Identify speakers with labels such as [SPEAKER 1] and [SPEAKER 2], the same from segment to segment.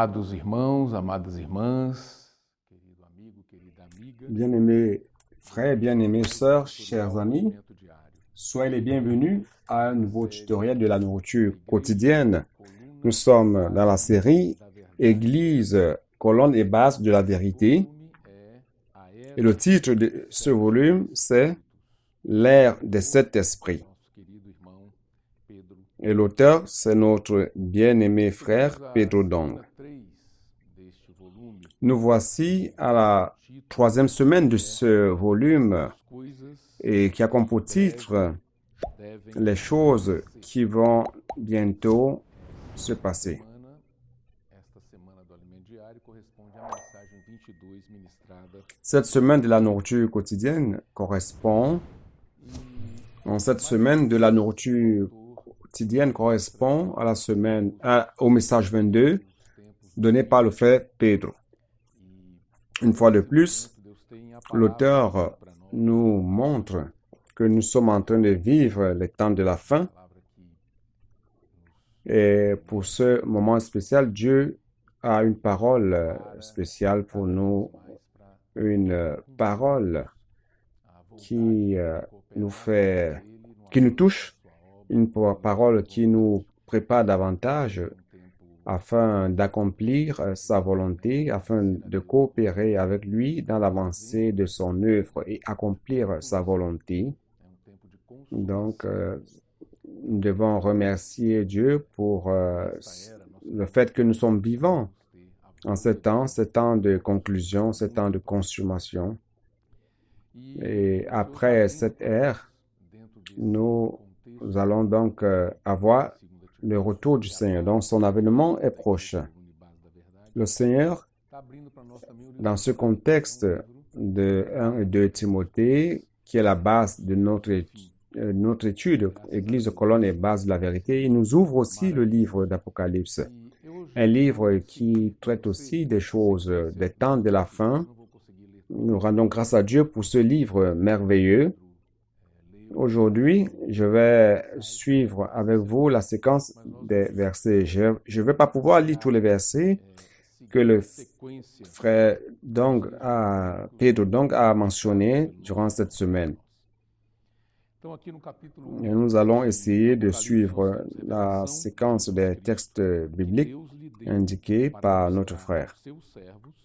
[SPEAKER 1] Amados irmãos, amadas irmãs, querido amigo, querida amiga,
[SPEAKER 2] Bien-aimés frères, bien-aimées sœurs, chers amis, soyez les bienvenus à un nouveau tutoriel de la nourriture quotidienne. Nous sommes dans la série Église, colonne et base de la vérité. Et le titre de ce volume, c'est L'ère des sept esprits. Et l'auteur, c'est notre bien-aimé frère Pedro Dong. Nous voici à la troisième semaine de ce volume et qui a comme pour titre les choses qui vont bientôt se passer. Cette semaine de la nourriture quotidienne correspond à la semaine, au message 22 donné par le frère Pedro. Une fois de plus, l'auteur nous montre que nous sommes en train de vivre les temps de la fin. Et pour ce moment spécial, Dieu a une parole spéciale pour nous, une parole qui nous touche, une parole qui nous prépare davantage afin d'accomplir sa volonté, afin de coopérer avec lui dans l'avancée de son œuvre et accomplir sa volonté. Donc, nous devons remercier Dieu pour le fait que nous sommes vivants en ce temps de conclusion, ce temps de consommation. Et après cette ère, nous allons donc avoir le retour du Seigneur. Donc, son avènement est proche. Le Seigneur, dans ce contexte de 1 et 2 Timothée, qui est la base de notre étude, Église, colonne et base de la vérité, il nous ouvre aussi le livre d'Apocalypse. Un livre qui traite aussi des choses, des temps de la fin. Nous rendons grâce à Dieu pour ce livre merveilleux. Aujourd'hui, je vais suivre avec vous la séquence des versets. Je ne vais pas pouvoir lire tous les versets que le frère Pedro Dong a mentionnés durant cette semaine. Et nous allons essayer de suivre la séquence des textes bibliques indiqués par notre frère.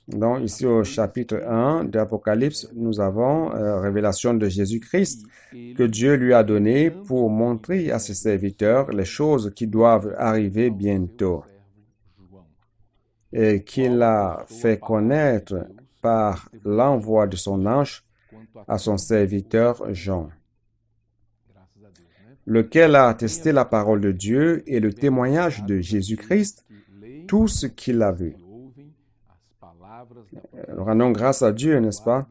[SPEAKER 2] Donc, ici au chapitre 1 d'Apocalypse, nous avons révélation de Jésus-Christ que Dieu lui a donné pour montrer à ses serviteurs les choses qui doivent arriver bientôt et qu'il a fait connaître par l'envoi de son ange à son serviteur Jean, lequel a attesté la parole de Dieu et le témoignage de Jésus-Christ, tout ce qu'il a vu. Rendons grâce à Dieu, n'est-ce pas?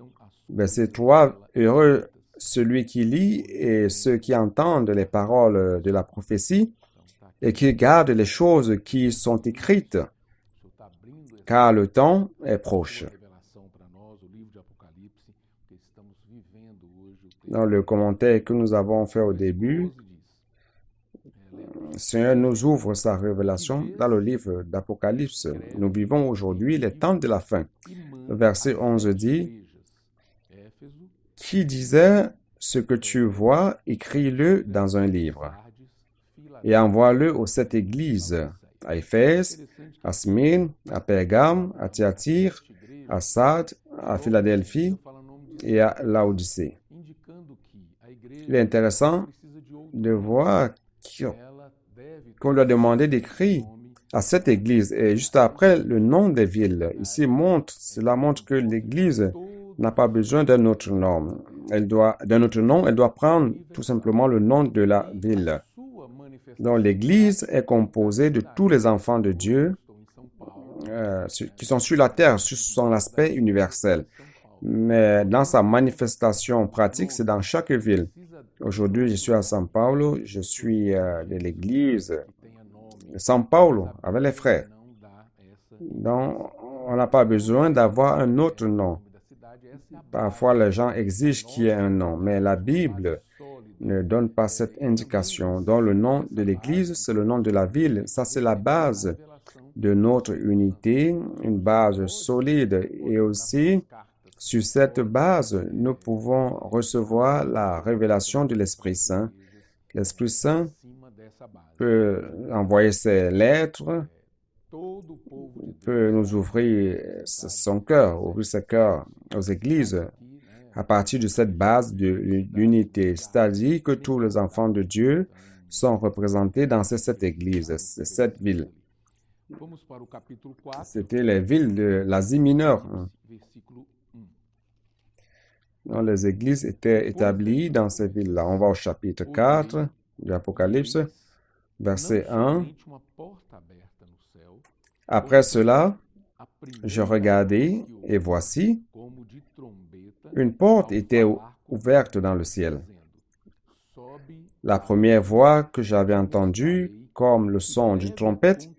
[SPEAKER 2] Verset 3, heureux celui qui lit et ceux qui entendent les paroles de la prophétie et qui gardent les choses qui sont écrites, car le temps est proche. Dans le commentaire que nous avons fait au début, le Seigneur nous ouvre sa révélation dans le livre d'Apocalypse. Nous vivons aujourd'hui les temps de la fin. Le verset 11 dit, « Qui disait ce que tu vois, écris-le dans un livre, et envoie-le aux 7 églises, à Éphèse, à Smyrne, à Pergame, à Thyatire, à Sardes, à Philadelphie et à Laodicée. » Il est intéressant de voir qu'on lui a demandé d'écrire à cette église et juste après le nom des villes. Ici, cela montre que l'église n'a pas besoin d'un autre nom. Elle doit prendre tout simplement le nom de la ville. Donc, l'église est composée de tous les enfants de Dieu qui sont sur la terre, sur son aspect universel. Mais dans sa manifestation pratique, c'est dans chaque ville. Aujourd'hui, je suis à São Paulo, je suis de l'église de São Paulo avec les frères. Donc, on n'a pas besoin d'avoir un autre nom. Parfois, les gens exigent qu'il y ait un nom, mais la Bible ne donne pas cette indication. Donc, le nom de l'église, c'est le nom de la ville. Ça, c'est la base de notre unité, une base solide. Et aussi, sur cette base, nous pouvons recevoir la révélation de l'Esprit Saint. L'Esprit Saint peut envoyer ses lettres, peut nous ouvrir son cœur, ouvrir ses cœurs aux églises à partir de cette base de l'unité. C'est-à-dire que tous les enfants de Dieu sont représentés dans ces 7 églises, ces 7 villes. C'était les villes de l'Asie mineure. Donc, les églises étaient établies dans ces villes-là. On va au chapitre 4 de l'Apocalypse, verset 1. Après cela, je regardai et voici, une porte était ouverte dans le ciel. La première voix que j'avais entendue, comme le son d'une trompette,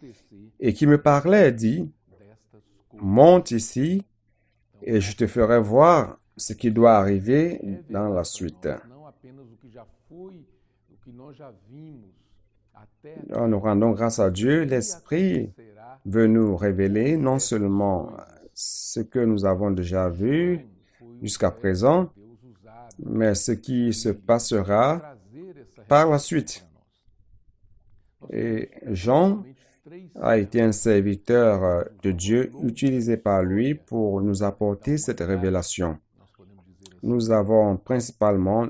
[SPEAKER 2] et qui me parlait, dit, « Monte ici, et je te ferai voir ce qui doit arriver dans la suite. » Nous rendons grâce à Dieu. L'Esprit veut nous révéler non seulement ce que nous avons déjà vu jusqu'à présent, mais ce qui se passera par la suite. Et Jean a été un serviteur de Dieu utilisé par lui pour nous apporter cette révélation. Nous avons principalement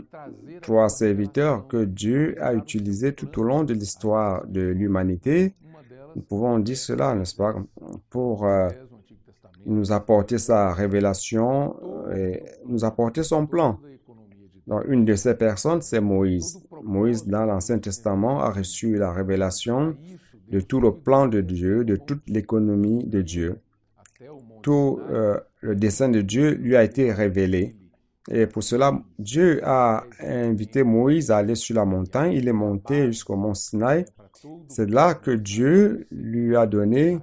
[SPEAKER 2] 3 serviteurs que Dieu a utilisés tout au long de l'histoire de l'humanité. Nous pouvons dire cela, n'est-ce pas, pour nous apporter sa révélation et nous apporter son plan. Donc, une de ces personnes, c'est Moïse. Moïse, dans l'Ancien Testament, a reçu la révélation de tout le plan de Dieu, de toute l'économie de Dieu. Tout le dessein de Dieu lui a été révélé. Et pour cela, Dieu a invité Moïse à aller sur la montagne. Il est monté jusqu'au mont Sinaï. C'est là que Dieu lui a donné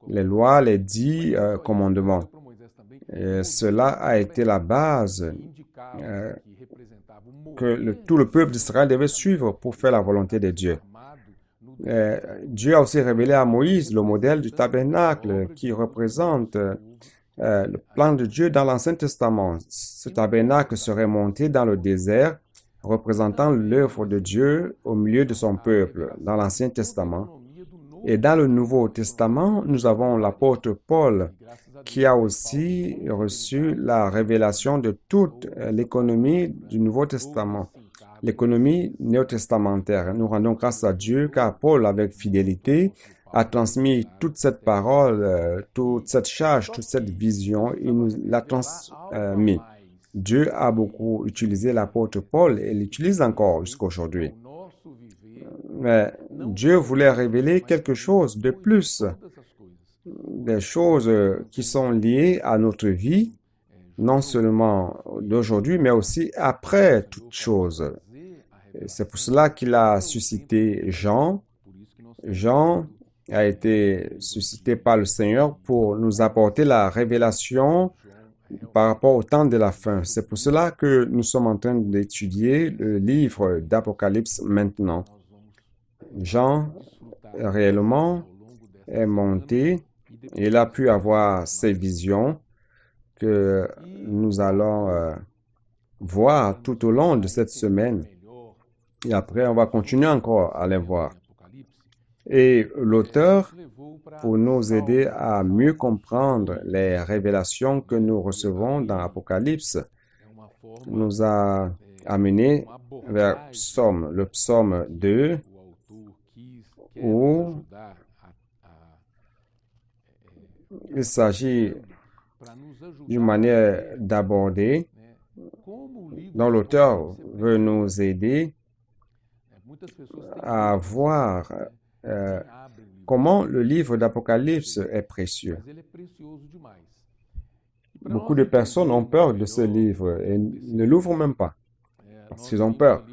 [SPEAKER 2] les lois, les 10 commandements. Et cela a été la base que tout le peuple d'Israël devait suivre pour faire la volonté de Dieu. Dieu a aussi révélé à Moïse le modèle du tabernacle qui représente le plan de Dieu dans l'Ancien Testament. Ce tabernacle serait monté dans le désert, représentant l'œuvre de Dieu au milieu de son peuple dans l'Ancien Testament. Et dans le Nouveau Testament, nous avons l'apôtre Paul qui a aussi reçu la révélation de toute l'économie du Nouveau Testament, l'économie néo-testamentaire. Nous rendons grâce à Dieu car Paul, avec fidélité, a transmis toute cette parole, toute cette charge, toute cette vision, il nous l'a transmis. Dieu a beaucoup utilisé l'apôtre Paul et l'utilise encore jusqu'à aujourd'hui. Mais Dieu voulait révéler quelque chose de plus, des choses qui sont liées à notre vie, non seulement d'aujourd'hui, mais aussi après toute chose. C'est pour cela qu'il a suscité Jean. Jean a été suscité par le Seigneur pour nous apporter la révélation par rapport au temps de la fin. C'est pour cela que nous sommes en train d'étudier le livre d'Apocalypse maintenant. Jean, réellement, est monté. Il a pu avoir ces visions que nous allons voir tout au long de cette semaine. Et après, on va continuer encore à les voir. Et l'auteur, pour nous aider à mieux comprendre les révélations que nous recevons dans l'Apocalypse, nous a amené vers le psaume 2, où il s'agit d'une manière d'aborder dont l'auteur veut nous aider à voir comment le livre d'Apocalypse est précieux. Beaucoup de personnes ont peur de ce livre et ne l'ouvrent même pas parce qu'ils ont peur,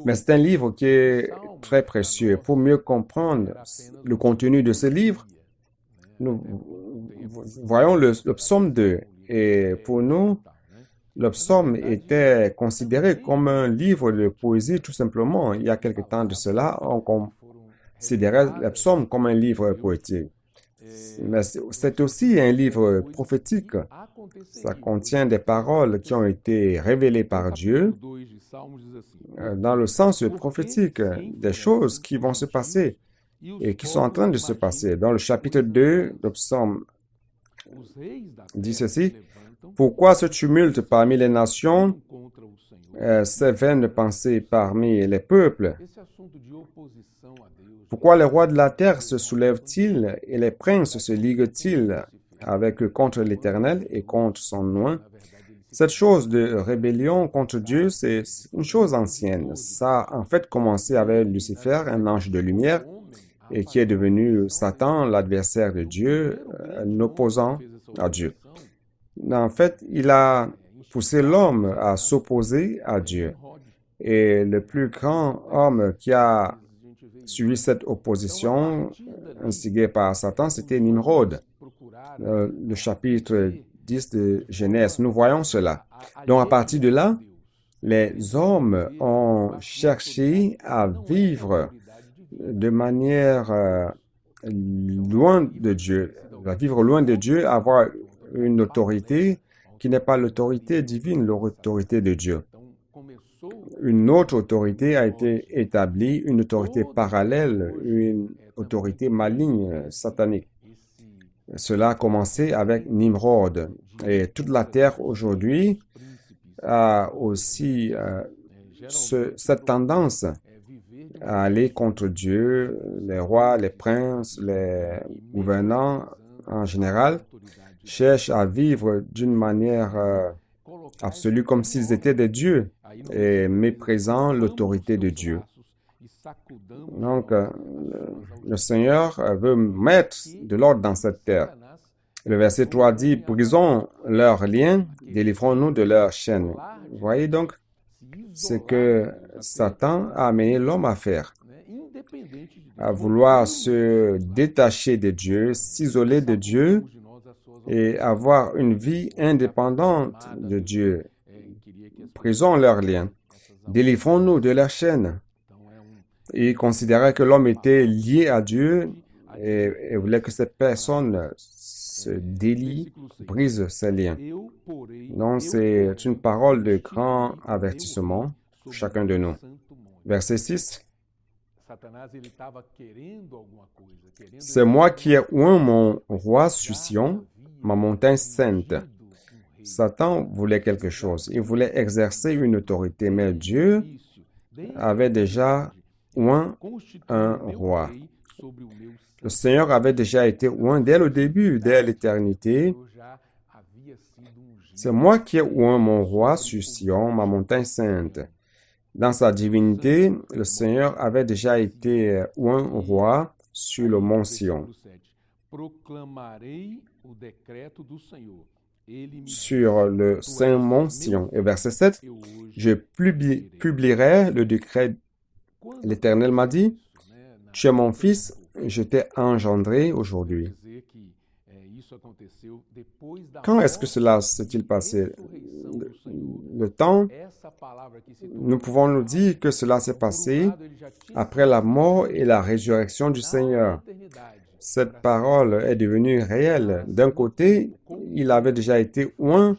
[SPEAKER 2] Mais c'est un livre qui est très précieux. Pour mieux comprendre le contenu de ce livre, nous voyons le psaume 2. Et pour nous, le psaume était considéré comme un livre de poésie, tout simplement. Il y a quelque temps de cela, considérait les psaumes comme un livre poétique. Mais c'est aussi un livre prophétique. Ça contient des paroles qui ont été révélées par Dieu dans le sens prophétique, des choses qui vont se passer et qui sont en train de se passer. Dans le chapitre 2, le psaume dit ceci: pourquoi ce tumulte parmi les nations, ces vaines pensées parmi les peuples? Pourquoi les rois de la terre se soulèvent-ils et les princes se liguent-ils avec eux contre l'Éternel et contre son nom? Cette chose de rébellion contre Dieu, c'est une chose ancienne. Ça a en fait commencé avec Lucifer, un ange de lumière, et qui est devenu Satan, l'adversaire de Dieu, un opposant à Dieu. En fait, il a poussé l'homme à s'opposer à Dieu. Et le plus grand homme qui a suivi cette opposition instigée par Satan, c'était Nimrod. Le chapitre 10 de Genèse, nous voyons cela. Donc, à partir de là, les hommes ont cherché à vivre de manière loin de Dieu, à vivre loin de Dieu, avoir une autorité qui n'est pas l'autorité divine, l'autorité de Dieu. Une autre autorité a été établie, une autorité parallèle, une autorité maligne, satanique. Cela a commencé avec Nimrod. Et toute la terre aujourd'hui a aussi cette tendance à aller contre Dieu, les rois, les princes, les gouvernants en général cherchent à vivre d'une manière absolue comme s'ils étaient des dieux et méprisant l'autorité de Dieu. Donc, le Seigneur veut mettre de l'ordre dans cette terre. Le verset 3 dit: brisons leurs liens, délivrons-nous de leurs chaînes. Vous voyez donc ce que Satan a amené l'homme à faire, à vouloir se détacher de Dieu, s'isoler de Dieu et avoir une vie indépendante de Dieu. Brisons leurs liens, délivrons-nous de leurs chaînes. Il considérait que l'homme était lié à Dieu et voulait que cette personne se délie, brise ses liens. Donc, c'est une parole de grand avertissement pour chacun de nous. Verset 6. C'est moi qui ai oint mon roi sur Sion, ma montagne sainte. Satan voulait quelque chose. Il voulait exercer une autorité, mais Dieu avait déjà oint un roi. Le Seigneur avait déjà été oint dès le début, dès l'éternité. C'est moi qui ai oint mon roi sur Sion, ma montagne sainte. Dans sa divinité, le Seigneur avait déjà été oint roi sur le mont Sion. Sur le saint mont Sion. Et verset 7, je publierai le décret. L'Éternel m'a dit: tu es mon fils, je t'ai engendré aujourd'hui. Quand est-ce que cela s'est-il passé? Le temps, nous pouvons nous dire que cela s'est passé après la mort et la résurrection du Seigneur. Cette parole est devenue réelle. D'un côté, il avait déjà été oint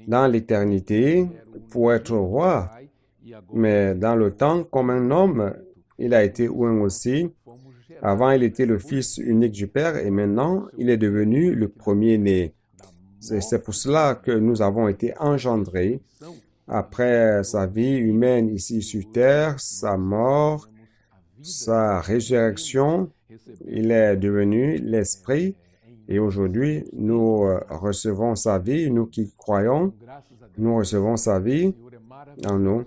[SPEAKER 2] dans l'éternité pour être roi, mais dans le temps, comme un homme, il a été oint aussi. Avant, il était le fils unique du Père et maintenant, il est devenu le premier-né. C'est pour cela que nous avons été engendrés après sa vie humaine ici sur terre, sa mort, sa résurrection. Il est devenu l'Esprit et aujourd'hui, nous recevons sa vie. Nous qui croyons, nous recevons sa vie en nous.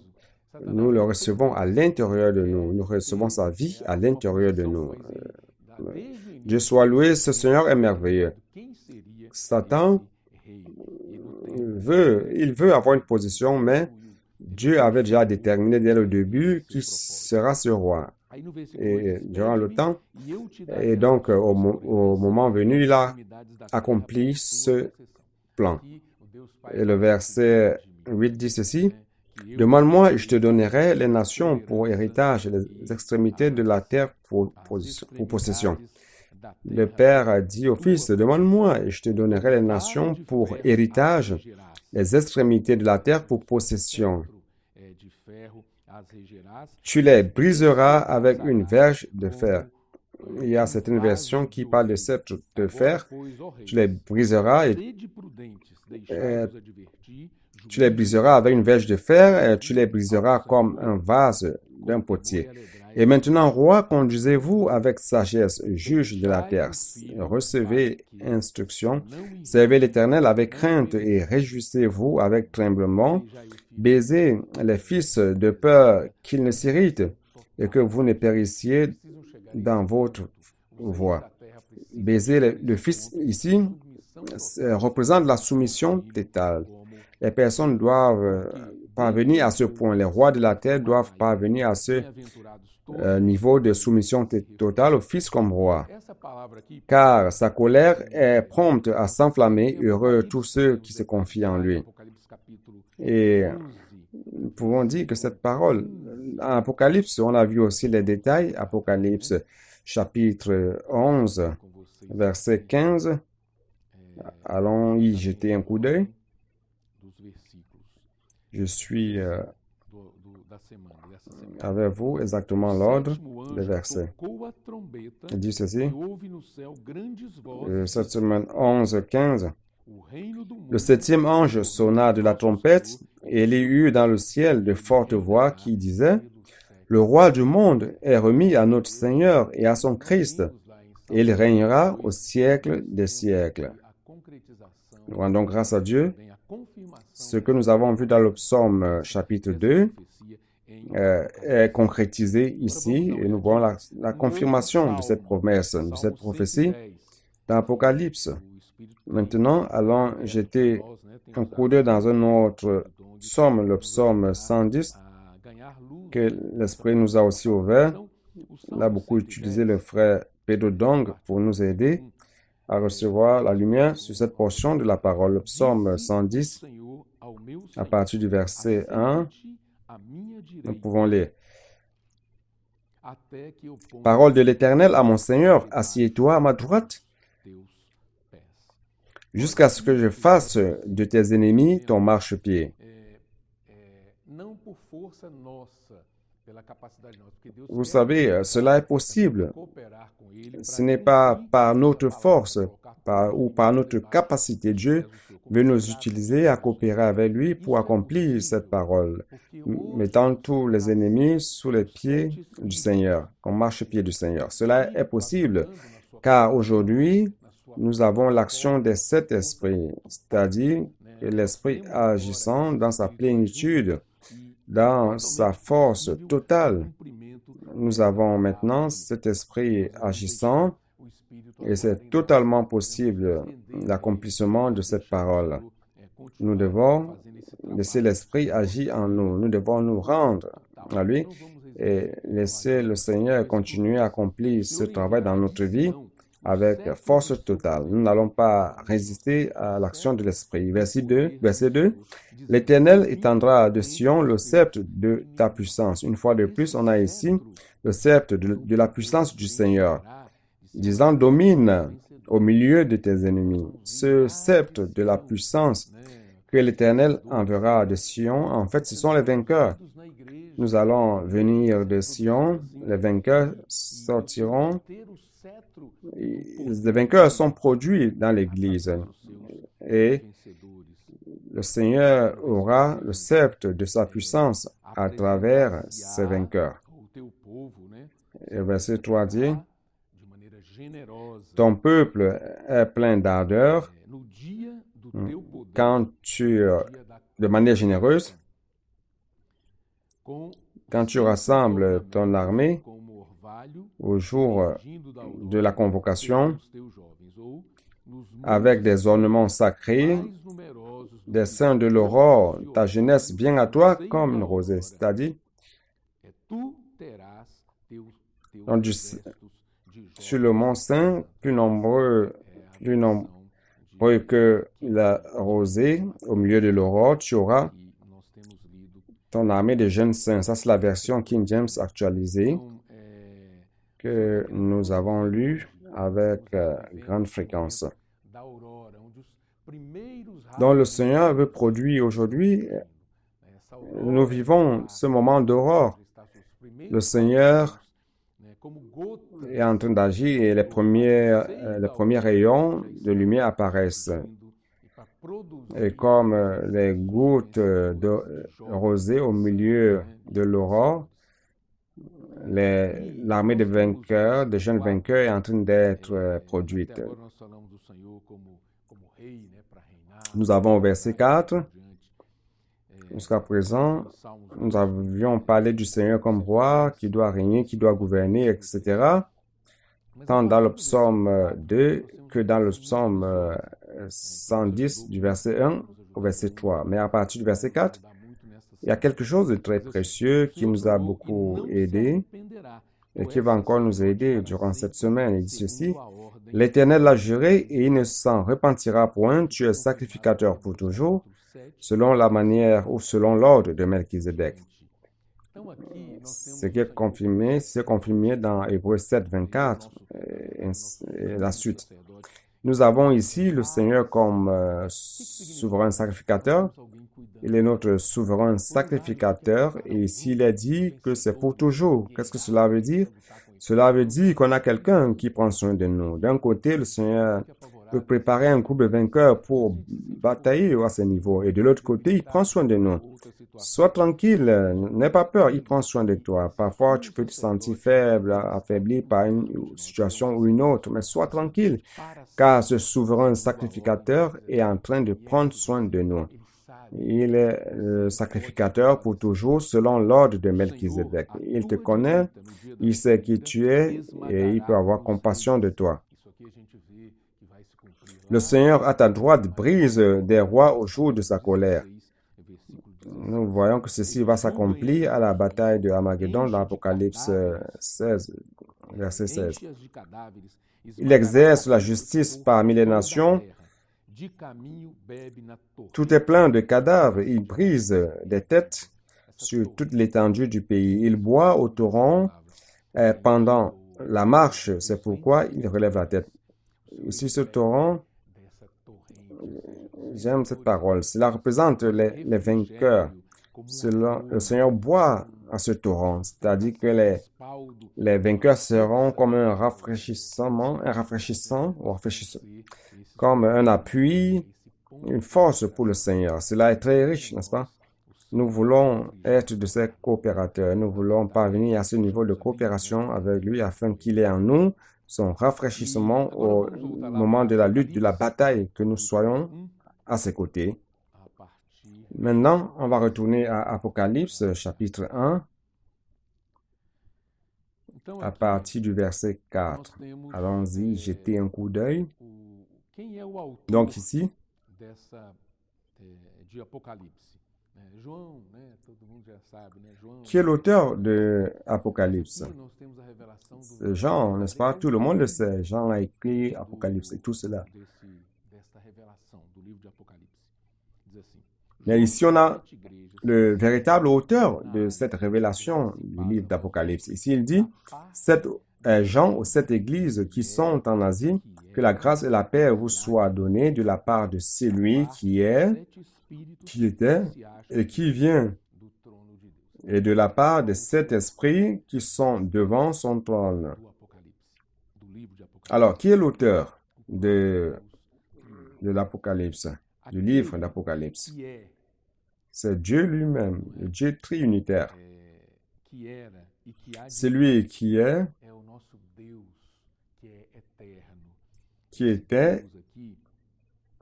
[SPEAKER 2] Nous le recevons à l'intérieur de nous. Nous recevons sa vie à l'intérieur de nous. Dieu soit loué, ce Seigneur est merveilleux. Satan il veut avoir une position, mais Dieu avait déjà déterminé dès le début qui sera ce roi. Et durant le temps, et donc au moment venu, il a accompli ce plan. Et le verset 8 dit ceci: Demande-moi et je te donnerai les nations pour héritage et les extrémités de la terre pour possession. Le Père a dit au Fils, demande-moi et je te donnerai les nations pour héritage, les extrémités de la terre pour possession. Tu les briseras avec une verge de fer. Il y a certaines versions qui parlent de sceptre de fer. Tu les briseras tu les briseras avec une verge de fer et tu les briseras comme un vase d'un potier. Et maintenant, roi, conduisez-vous avec sagesse, juge de la terre. Recevez instruction, servez l'Éternel avec crainte et réjouissez-vous avec tremblement. Baisez les fils de peur qu'ils ne s'irritent et que vous ne périssiez dans votre voie. Baiser le fils ici représente la soumission totale. Les personnes doivent parvenir à ce point. Les rois de la terre doivent parvenir à ce niveau de soumission totale au Fils comme roi. Car sa colère est prompte à s'enflammer. Heureux tous ceux qui se confient en lui. Et nous pouvons dire que cette parole, en Apocalypse, on a vu aussi les détails. Apocalypse chapitre 11, verset 15. Allons y jeter un coup d'œil. Je suis avec vous exactement l'ordre des versets. Il dit ceci. Cette semaine 11, 15. Le septième ange sonna de la trompette et il y eut dans le ciel de fortes voix qui disaient, le roi du monde est remis à notre Seigneur et à son Christ, et il régnera au siècle des siècles. Nous rendons grâce à Dieu. Ce que nous avons vu dans le psaume chapitre 2 est concrétisé ici et nous voyons la confirmation de cette promesse, de cette prophétie dans l'Apocalypse. Maintenant, allons jeter un coup d'œil dans un autre psaume, le psaume 110, que l'Esprit nous a aussi ouvert. Il a beaucoup utilisé le frère Pedro Dong pour nous aider à recevoir la lumière sur cette portion de la parole. Le psaume 110, à partir du verset 1, nous pouvons lire. Parole de l'Éternel à mon Seigneur, assieds-toi à ma droite, jusqu'à ce que je fasse de tes ennemis ton marchepied. Vous savez, cela est possible. Ce n'est pas par notre force ou par notre capacité. Dieu veut nous utiliser à coopérer avec lui pour accomplir cette parole, mettant tous les ennemis sous les pieds du Seigneur, comme marchepied du Seigneur. Cela est possible, car aujourd'hui, nous avons l'action des sept esprits, c'est-à-dire que l'esprit agissant dans sa plénitude, dans sa force totale. Nous avons maintenant cet esprit agissant et c'est totalement possible l'accomplissement de cette parole. Nous devons laisser l'esprit agir en nous. Nous devons nous rendre à lui et laisser le Seigneur continuer à accomplir ce travail dans notre vie avec force totale. Nous n'allons pas résister à l'action de l'esprit. Verset 2. L'Éternel étendra de Sion le sceptre de ta puissance. Une fois de plus, on a ici le sceptre de la puissance du Seigneur, disant domine au milieu de tes ennemis. Ce sceptre de la puissance que l'Éternel enverra de Sion, en fait, ce sont les vainqueurs. Nous allons venir de Sion, les vainqueurs sortiront. Les vainqueurs sont produits dans l'Église et le Seigneur aura le sceptre de sa puissance à travers ses vainqueurs. Et verset 3 dit, ton peuple est plein d'ardeur de manière généreuse, quand tu rassembles ton armée au jour de la convocation avec des ornements sacrés, des saints de l'aurore, ta jeunesse vient à toi comme une rosée, c'est-à-dire sur le mont Saint, plus nombreux que la rosée au milieu de l'aurore, tu auras ton armée de jeunes saints. Ça, c'est la version King James actualisée que nous avons lue avec grande fréquence. Donc, le Seigneur veut produire aujourd'hui. Nous vivons ce moment d'aurore. Le Seigneur est en train d'agir et les premiers rayons de lumière apparaissent. Et comme les gouttes de rosée au milieu de l'aurore, l'armée de vainqueurs, de jeunes vainqueurs est en train d'être produite. Nous avons au verset 4, jusqu'à présent, nous avions parlé du Seigneur comme roi, qui doit régner, qui doit gouverner, etc. Tant dans le psaume 2 que dans le psaume 110 du verset 1 au verset 3. Mais à partir du verset 4, il y a quelque chose de très précieux qui nous a beaucoup aidé et qui va encore nous aider durant cette semaine. Il dit ceci: l'Éternel l'a juré et il ne s'en repentira point. Tu es sacrificateur pour toujours, selon la manière ou selon l'ordre de Melchizedek. Ce qui est confirmé, c'est confirmé dans Hébreux 7, 24 et la suite. Nous avons ici le Seigneur comme souverain sacrificateur. Il est notre souverain sacrificateur et ici il est dit que c'est pour toujours. Qu'est-ce que cela veut dire? Cela veut dire qu'on a quelqu'un qui prend soin de nous. D'un côté, le Seigneur peut préparer un groupe de vainqueurs pour batailler à ce niveau et de l'autre côté, il prend soin de nous. Sois tranquille, n'aie pas peur, il prend soin de toi. Parfois, tu peux te sentir faible, affaibli par une situation ou une autre, mais sois tranquille, car ce souverain sacrificateur est en train de prendre soin de nous. Il est le sacrificateur pour toujours selon l'ordre de Melchizedek. Il te connaît, il sait qui tu es et il peut avoir compassion de toi. Le Seigneur à ta droite brise des rois au jour de sa colère. Nous voyons que ceci va s'accomplir à la bataille de Armageddon dans l'Apocalypse 16, verset 16. Il exerce la justice parmi les nations. Tout est plein de cadavres. Il brise des têtes sur toute l'étendue du pays. Il boit au torrent pendant la marche. C'est pourquoi il relève la tête. Ici, ce torrent, j'aime cette parole. Cela représente les vainqueurs. Le Seigneur boit à ce torrent, c'est-à-dire que les vainqueurs seront comme un rafraîchissement, comme un appui, une force pour le Seigneur. Cela est très riche, n'est-ce pas? Nous voulons être de ses coopérateurs. Nous voulons parvenir à ce niveau de coopération avec lui afin qu'il ait en nous son rafraîchissement au moment de la lutte, de la bataille, que nous soyons à ses côtés. Maintenant, on va retourner à Apocalypse, chapitre 1, à partir du verset 4. Allons-y, jetez un coup d'œil. Donc ici, qui est l'auteur de Apocalypse? Jean, n'est-ce pas? Tout le monde le sait. Jean a écrit Apocalypse et tout cela. Mais ici, on a le véritable auteur de cette révélation du livre d'Apocalypse. Ici, il dit, Jean aux 7 églises qui sont en Asie, que la grâce et la paix vous soient données de la part de celui qui est, qui était et qui vient, et de la part de 7 esprits qui sont devant son trône. Alors, qui est l'auteur de l'Apocalypse, du livre d'Apocalypse? C'est Dieu lui-même, le Dieu triunitaire. Celui qui est, qui était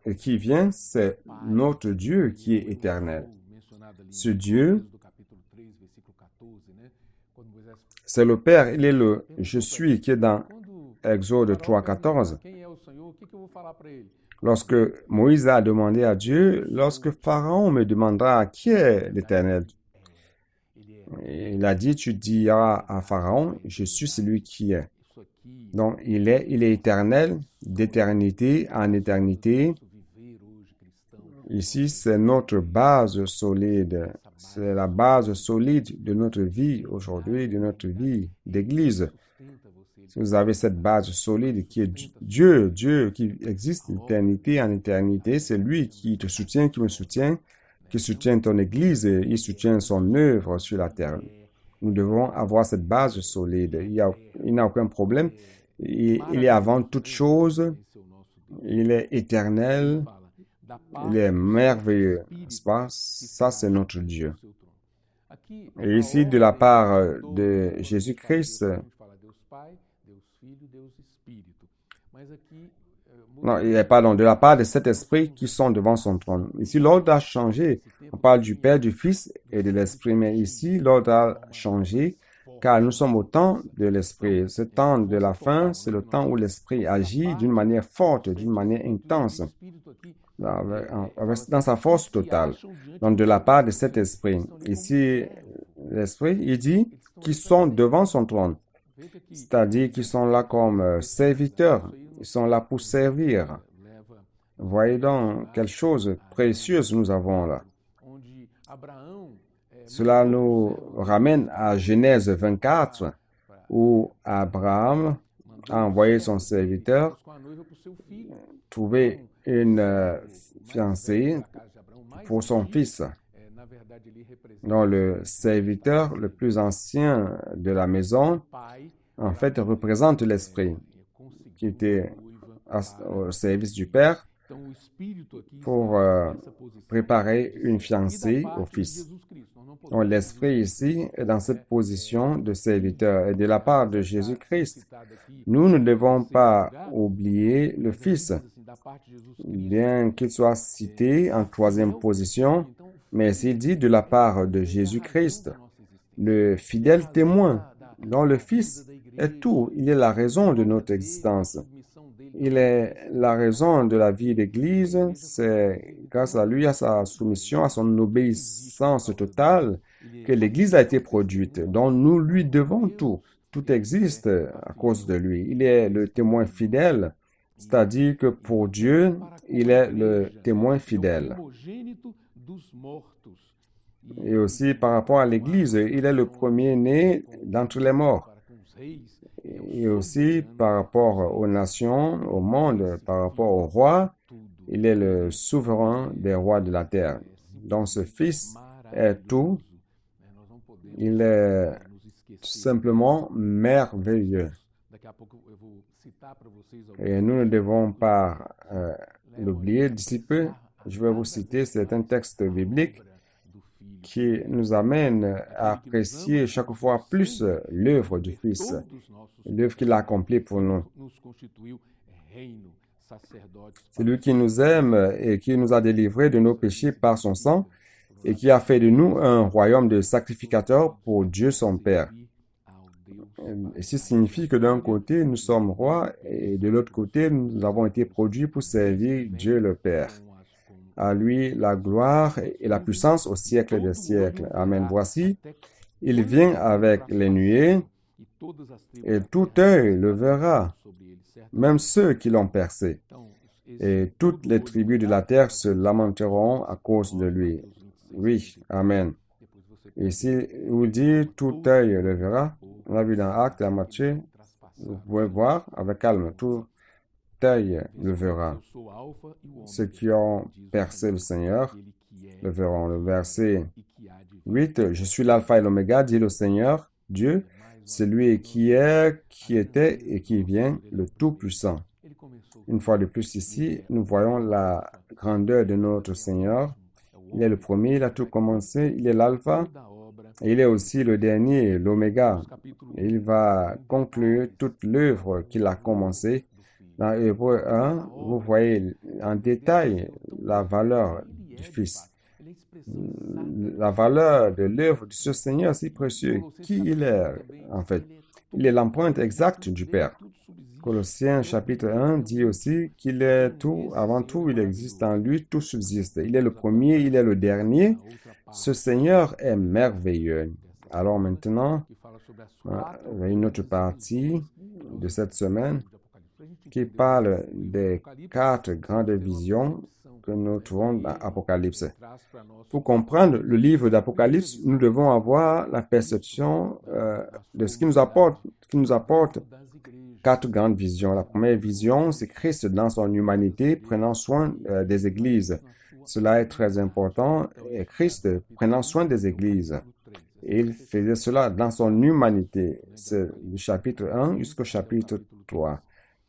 [SPEAKER 2] et qui vient, c'est notre Dieu qui est éternel. Ce Dieu, c'est le Père, il est le « Je suis » qui est dans Exode 3, 14. Lorsque Moïse a demandé à Dieu, lorsque Pharaon me demandera qui est l'Éternel, il a dit, tu diras à Pharaon, je suis celui qui est. Donc, il est éternel, d'éternité en éternité. Ici, c'est notre base solide. C'est la base solide de notre vie aujourd'hui, de notre vie d'église. Si vous avez cette base solide qui est Dieu, Dieu qui existe d'éternité en éternité, c'est lui qui te soutient, qui me soutient, qui soutient ton église et il soutient son œuvre sur la terre. Nous devons avoir cette base solide. Il n'y a aucun problème. Il est avant toute chose. Il est éternel. Il est merveilleux, n'est-ce pas? Ça, c'est notre Dieu. Et ici, de la part de Jésus-Christ, non, pardon, de la part de cet esprit qui sont devant son trône. Ici, l'ordre a changé. On parle du Père, du Fils et de l'Esprit, mais ici, l'ordre a changé car nous sommes au temps de l'Esprit. Ce temps de la fin, c'est le temps où l'Esprit agit d'une manière forte, d'une manière intense, dans sa force totale. Donc, de la part de cet esprit. Ici, l'esprit, il dit qu'ils sont devant son trône. C'est-à-dire qu'ils sont là comme serviteurs. Ils sont là pour servir. Voyez donc quelle chose précieuse nous avons là. Cela nous ramène à Genèse 24, où Abraham a envoyé son serviteur trouver une fiancée pour son fils. Donc, le serviteur le plus ancien de la maison, en fait, représente l'esprit qui était au service du Père pour préparer une fiancée au fils. Donc, l'esprit ici est dans cette position de serviteur et de la part de Jésus-Christ. Nous ne devons pas oublier le Fils, bien qu'il soit cité en troisième position, mais s'il dit de la part de Jésus-Christ, le fidèle témoin, dont le Fils est tout, il est la raison de notre existence. Il est la raison de la vie d'Église, c'est grâce à lui, à sa soumission, à son obéissance totale, que l'Église a été produite, dont nous lui devons tout. Tout existe à cause de lui. Il est le témoin fidèle, c'est-à-dire que pour Dieu, il est le témoin fidèle. Et aussi par rapport à l'Église, il est le premier-né d'entre les morts. Et aussi par rapport aux nations, au monde, par rapport au roi, il est le souverain des rois de la terre. Donc ce Fils est tout. Il est tout simplement merveilleux. Et nous ne devons pas l'oublier. D'ici peu, je vais vous citer certains textes bibliques qui nous amènent à apprécier chaque fois plus l'œuvre du Fils, l'œuvre qu'il a accomplie pour nous. C'est lui qui nous aime et qui nous a délivrés de nos péchés par son sang et qui a fait de nous un royaume de sacrificateurs pour Dieu son Père. Et ceci signifie que d'un côté, nous sommes rois et de l'autre côté, nous avons été produits pour servir Dieu le Père. À lui la gloire et la puissance au siècle des siècles. Amen. Voici, il vient avec les nuées et tout œil le verra, même ceux qui l'ont percé. Et toutes les tribus de la terre se lamenteront à cause de lui. Oui, Amen. Ici, il vous dit, tout œil le verra. On l'a vu dans Actes, dans Matthieu. Vous pouvez voir avec calme, tout œil le verra. Ceux qui ont percé le Seigneur le verront. Le verset 8, je suis l'alpha et l'oméga, dit le Seigneur, Dieu, celui qui est, qui était et qui vient, le Tout-Puissant. Une fois de plus ici, nous voyons la grandeur de notre Seigneur. Il est le premier, il a tout commencé, il est l'alpha, et il est aussi le dernier, l'oméga. Et il va conclure toute l'œuvre qu'il a commencée. Dans Hébreux 1, vous voyez en détail la valeur du Fils. La valeur de l'œuvre de ce Seigneur si précieux. Qui il est, en fait? Il est l'empreinte exacte du Père. Colossiens chapitre 1 dit aussi qu'il est tout, avant tout, il existe en lui, tout subsiste. Il est le premier, il est le dernier. Ce Seigneur est merveilleux. Alors maintenant, il y a une autre partie de cette semaine qui parle des 4 grandes visions que nous trouvons dans Apocalypse. Pour comprendre le livre d'Apocalypse, nous devons avoir la perception de ce qui nous apporte quatre grandes visions. La première vision, c'est Christ dans son humanité prenant soin des églises. Cela est très important. Et Christ prenant soin des églises. Et il faisait cela dans son humanité. C'est du chapitre 1 jusqu'au chapitre 3.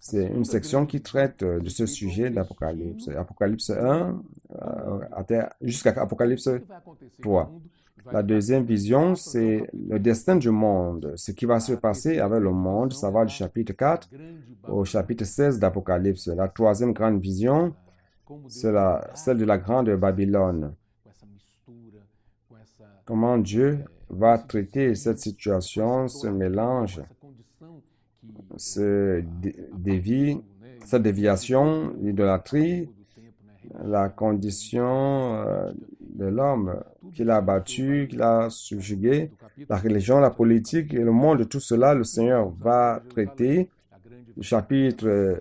[SPEAKER 2] C'est une section qui traite de ce sujet d'Apocalypse. Apocalypse 1 jusqu'à Apocalypse 3. La deuxième vision, c'est le destin du monde. Ce qui va se passer avec le monde, ça va du chapitre 4 au chapitre 16 d'Apocalypse. La troisième grande vision, c'est celle de la grande Babylone. Comment Dieu va traiter cette situation, ce mélange, cette déviation, l'idolâtrie, la condition de l'homme qu'il a abattu, qu'il a subjugué, la religion, la politique et le monde, tout cela, le Seigneur va traiter, chapitre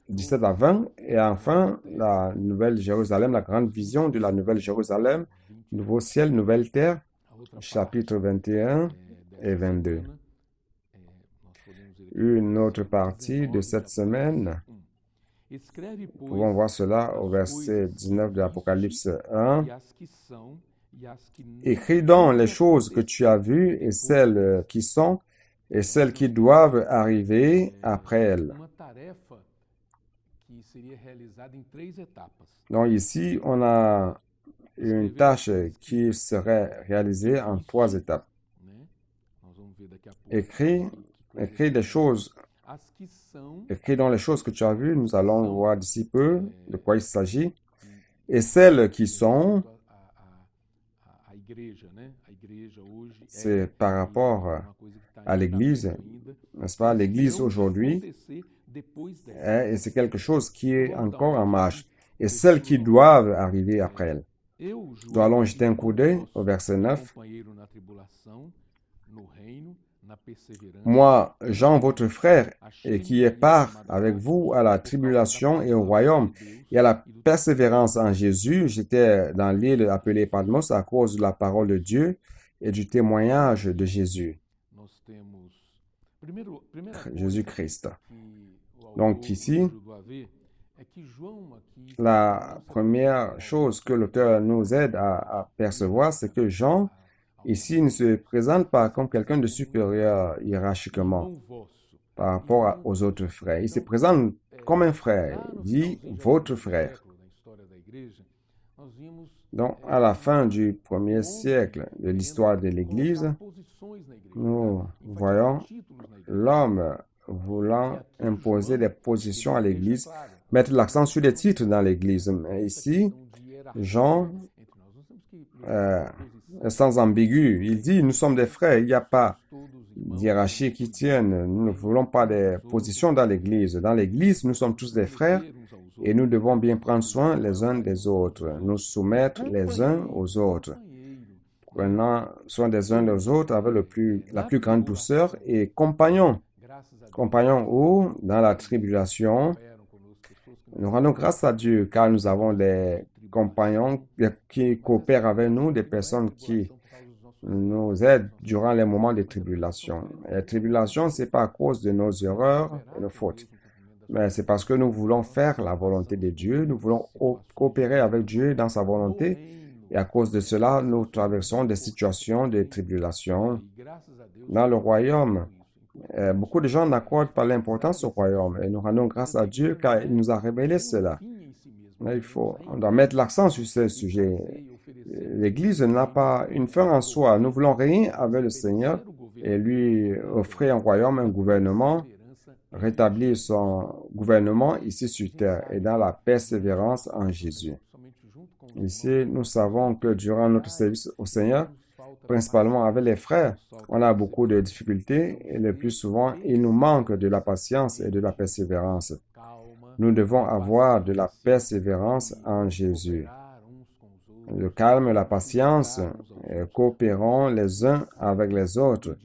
[SPEAKER 2] 17 à 20, et enfin, la Nouvelle Jérusalem, la grande vision de la Nouvelle Jérusalem, nouveau ciel, nouvelle terre, chapitre 21 et 22. Une autre partie de cette semaine, nous pouvons voir cela au verset 19 de l'Apocalypse 1. Écris donc les choses que tu as vues et celles qui sont et celles qui doivent arriver après elles. Donc ici, on a une tâche qui serait réalisée en 3 étapes. Écris dans les choses que tu as vues, nous allons voir d'ici peu de quoi il s'agit, et celles qui sont, c'est par rapport à l'Église, n'est-ce pas? L'Église aujourd'hui, et c'est quelque chose qui est encore en marche, et celles qui doivent arriver après elle. Nous allons jeter un coup d'œil au verset 9. Moi, Jean, votre frère, et qui est part avec vous à la tribulation et au royaume, et à la persévérance en Jésus, j'étais dans l'île appelée Patmos à cause de la parole de Dieu et du témoignage de Jésus. Jésus-Christ. Donc ici, la première chose que l'auteur nous aide à percevoir, c'est que Jean, ici, ne se présente pas comme quelqu'un de supérieur hiérarchiquement par rapport aux autres frères. Il se présente comme un frère. Il dit « votre frère ». Donc, à la fin du 1er siècle de l'histoire de l'Église, nous voyons l'homme voulant imposer des positions à l'Église, mettre l'accent sur les titres dans l'Église. Mais ici, Jean sans ambigu, il dit, nous sommes des frères, il n'y a pas d'hiérarchie qui tienne, nous ne voulons pas des positions dans l'Église. Dans l'Église, nous sommes tous des frères et nous devons bien prendre soin les uns des autres, nous soumettre les uns aux autres, prenant soin des uns des autres avec la plus grande douceur et compagnons où, dans la tribulation, nous rendons grâce à Dieu car nous avons des compagnons qui coopèrent avec nous, des personnes qui nous aident durant les moments de tribulation. Et la tribulation, ce n'est pas à cause de nos erreurs et nos fautes, mais c'est parce que nous voulons faire la volonté de Dieu, nous voulons coopérer avec Dieu dans sa volonté, et à cause de cela, nous traversons des situations de tribulation. Dans le royaume, beaucoup de gens n'accordent pas l'importance au royaume, et nous rendons grâce à Dieu car il nous a révélé cela. On doit mettre l'accent sur ce sujet. L'Église n'a pas une fin en soi. Nous voulons rien avec le Seigneur et lui offrir un royaume, un gouvernement, rétablir son gouvernement ici sur terre et dans la persévérance en Jésus. Ici, nous savons que durant notre service au Seigneur, principalement avec les frères, on a beaucoup de difficultés et le plus souvent, il nous manque de la patience et de la persévérance. Nous devons avoir de la persévérance en Jésus. Le calme, la patience, coopérons les uns avec les autres.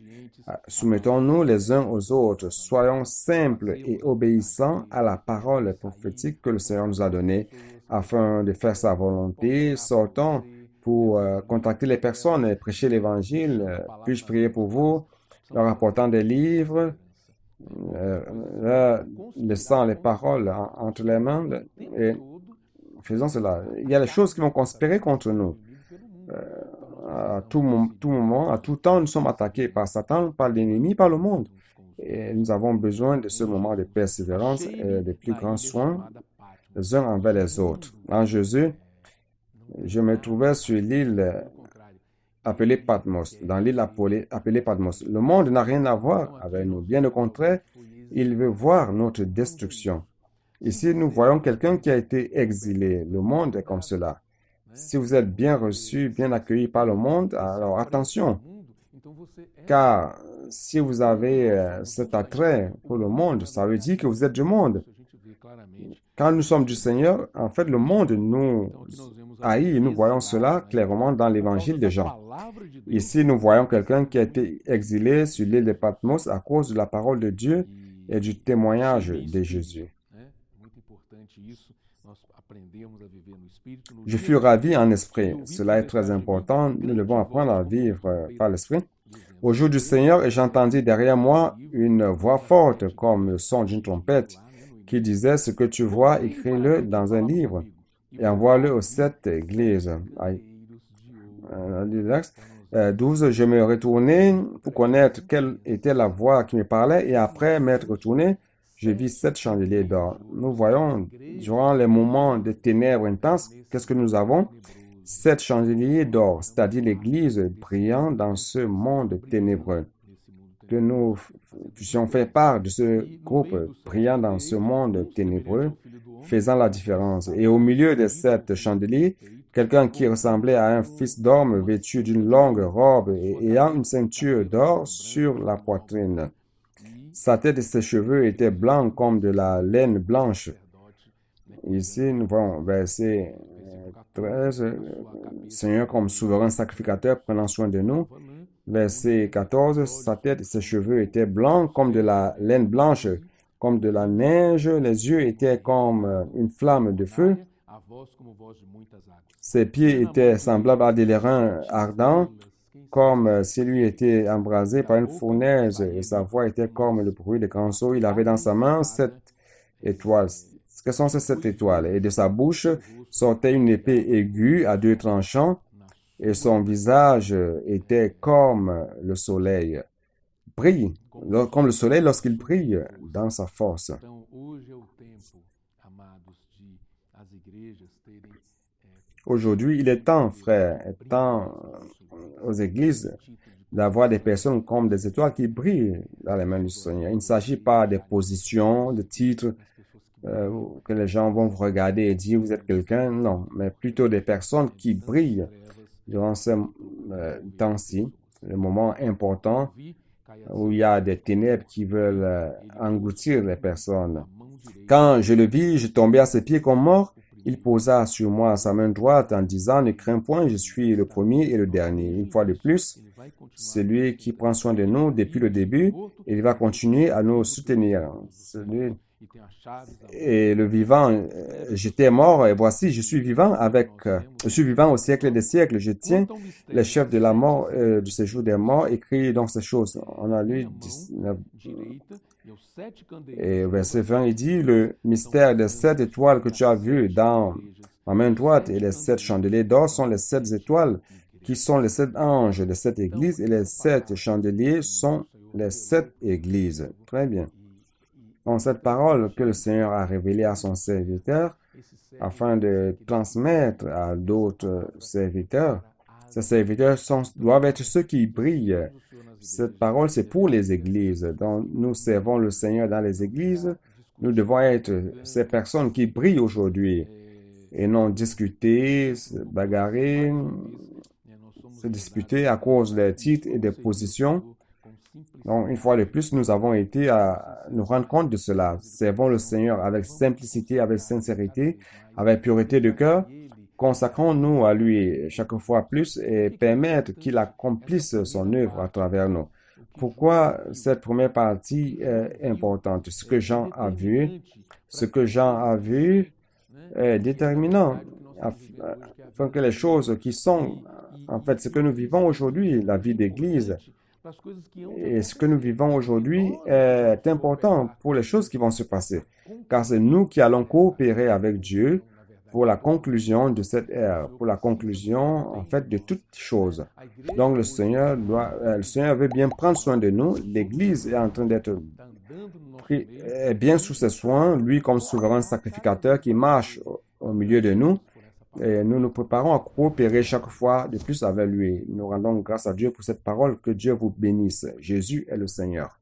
[SPEAKER 2] Soumettons-nous les uns aux autres. Soyons simples et obéissants à la parole prophétique que le Seigneur nous a donnée afin de faire sa volonté. Sortons pour contacter les personnes et prêcher l'Évangile. Puis-je prier pour vous, leur apportant des livres, laissant les paroles entre les mains et faisons cela. Il y a des choses qui vont conspirer contre nous. À tout moment, à tout temps, nous sommes attaqués par Satan, par l'ennemi, par le monde. Et nous avons besoin de ce moment de persévérance et de plus grands soins les uns envers les autres. En Jésus, je me trouvais sur l'île appelée Patmos, dans l'île appelée Patmos. Le monde n'a rien à voir avec nous. Bien au contraire, il veut voir notre destruction. Ici, nous voyons quelqu'un qui a été exilé. Le monde est comme cela. Si vous êtes bien reçu, bien accueilli par le monde, alors attention, car si vous avez cet attrait pour le monde, ça veut dire que vous êtes du monde. Quand nous sommes du Seigneur, en fait, le monde nous haït. Nous voyons cela clairement dans l'évangile de Jean. Ici, nous voyons quelqu'un qui a été exilé sur l'île de Patmos à cause de la parole de Dieu et du témoignage de Jésus. Je fus ravi en esprit. Cela est très important. Nous devons apprendre à vivre par l'esprit. Au jour du Seigneur, j'entendis derrière moi une voix forte comme le son d'une trompette qui disait: ce que tu vois, écris-le dans un livre et envoie-le aux 7 églises. 12, je me retournai pour connaître quelle était la voix qui me parlait et après m'être retourné, je vis 7 chandeliers d'or. Nous voyons, durant les moments de ténèbres intenses, qu'est-ce que nous avons? 7 chandeliers d'or, c'est-à-dire l'Église brillant dans ce monde ténébreux. Que nous puissions faire part de ce groupe brillant dans ce monde ténébreux, faisant la différence. Et au milieu de 7 chandeliers, quelqu'un qui ressemblait à un fils d'homme vêtu d'une longue robe et ayant une ceinture d'or sur la poitrine. Sa tête et ses cheveux étaient blancs comme de la laine blanche. Ici, nous voyons verset 13, Seigneur comme souverain sacrificateur prenant soin de nous. Verset 14, sa tête et ses cheveux étaient blancs comme de la laine blanche, comme de la neige. Les yeux étaient comme une flamme de feu. Ses pieds étaient semblables à des lérins ardents, comme s'il lui était embrasé par une fournaise, et sa voix était comme le bruit des grands eaux. Il avait dans sa main 7 étoiles. Que sont ces 7 étoiles? Et de sa bouche sortait une épée aiguë à 2 tranchants, et son visage était comme le soleil. Brille, comme le soleil lorsqu'il brille dans sa force. Aujourd'hui, il est temps, frère, aux églises d'avoir des personnes comme des étoiles qui brillent dans les mains du Seigneur. Il ne s'agit pas des positions, de titres que les gens vont vous regarder et dire vous êtes quelqu'un, non, mais plutôt des personnes qui brillent durant ce temps-ci, le moment important où il y a des ténèbres qui veulent engloutir les personnes. Quand je le vis, je tombais à ses pieds comme mort. Il posa sur moi sa main droite en disant: ne crains point, je suis le premier et le dernier. Une fois de plus, c'est lui qui prend soin de nous depuis le début et il va continuer à nous soutenir. Et le vivant, j'étais mort et voici, je suis vivant au siècle des siècles. Je tiens les chefs de la mort, du séjour des morts, écrit dans ces choses. On a lu 19. Et verset 20, il dit: le mystère des 7 étoiles que tu as vu dans ma main droite et les 7 chandeliers d'or sont les 7 étoiles qui sont les 7 anges des 7 églises et les 7 chandeliers sont les 7 églises. Très bien. Donc, cette parole que le Seigneur a révélée à son serviteur afin de transmettre à d'autres serviteurs, ces serviteurs doivent être ceux qui brillent. Cette parole, c'est pour les églises. Donc, nous servons le Seigneur dans les églises. Nous devons être ces personnes qui brillent aujourd'hui et non discuter, se bagarrer, se disputer à cause des titres et des positions. Donc, une fois de plus, nous avons été à nous rendre compte de cela. Servons le Seigneur avec simplicité, avec sincérité, avec pureté de cœur. Consacrons-nous à lui chaque fois plus et permettre qu'il accomplisse son œuvre à travers nous. Pourquoi cette première partie est importante? Ce que Jean a vu, est déterminant afin que les choses qui sont, en fait, ce que nous vivons aujourd'hui, la vie d'Église, et ce que nous vivons aujourd'hui est important pour les choses qui vont se passer, car c'est nous qui allons coopérer avec Dieu pour la conclusion de cette ère, pour la conclusion, en fait, de toutes choses. Donc, le Seigneur veut bien prendre soin de nous. L'Église est en train d'être est bien sous ses soins, lui comme souverain sacrificateur qui marche au milieu de nous. Et nous nous préparons à coopérer chaque fois de plus avec lui. Nous rendons grâce à Dieu pour cette parole. Que Dieu vous bénisse. Jésus est le Seigneur.